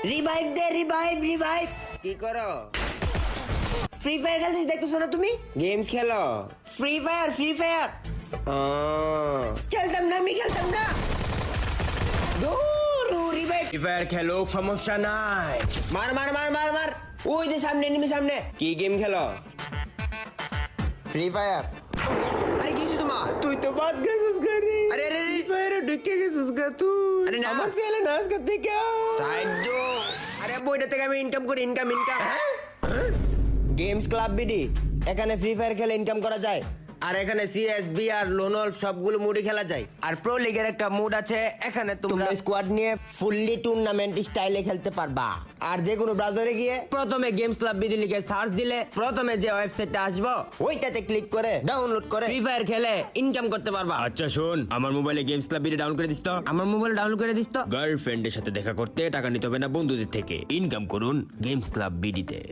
Revive দে, revive revive. কি করো? Free fire খেলছিস, দেখতেছো না তুমি? গেমস খেলো? Free fire, free fire. খেলতাম না, আমি খেলতাম না। রিভাইভ। ফ্রি ফায়ার খেলো, সমস্যা নাই। মার মার মার মার মার। ওই যে সামনে, এনিমি সামনে। কি গেম খেলো? Free fire. আরে কিছু তোমার, তুই তো বাদ গেছিস গানি। আরে আরে ফ্রি ফায়ারে ঢুকে গেছিস গা তুই। আরে না। আমার ছেলে নাচ করতে গিয়া। সাইড দো। আরে বইটা থেকে আমি ইনকাম করি, income income. Games club BD, এখানে ফ্রি ফায়ার খেলে ইনকাম করা যায়। আর এখানে সিএসবি আর লোনল সবগুলো মুডে খেলা যায়। আর প্রো লিগের একটা মুড আছে, এখানে তোমরা স্কোয়াড নিয়ে ফুললি টুর্নামেন্ট স্টাইলে খেলতে পারবা। আর যে কোনো ব্রাউজারে গিয়ে প্রথমে গেমস ক্লাব বিডি লিখে সার্চ দিলে প্রথমে যে ওয়েবসাইটটা আসবো ওইটাতে ক্লিক করে ডাউনলোড করে ফ্রি ফায়ার খেলে ইনকাম করতে পারবা। আচ্ছা শোন, আমার মোবাইলে গেমস ক্লাব বিডি ডাউন করে দিস তো। আমার মোবাইল ডাউনলোড করে দিস তো। গার্লফ্রেন্ডের সাথে দেখা করতে টাকা নিতে হবে না বন্ধুদের থেকে। ইনকাম করুন গেমস ক্লাব বিডিতে।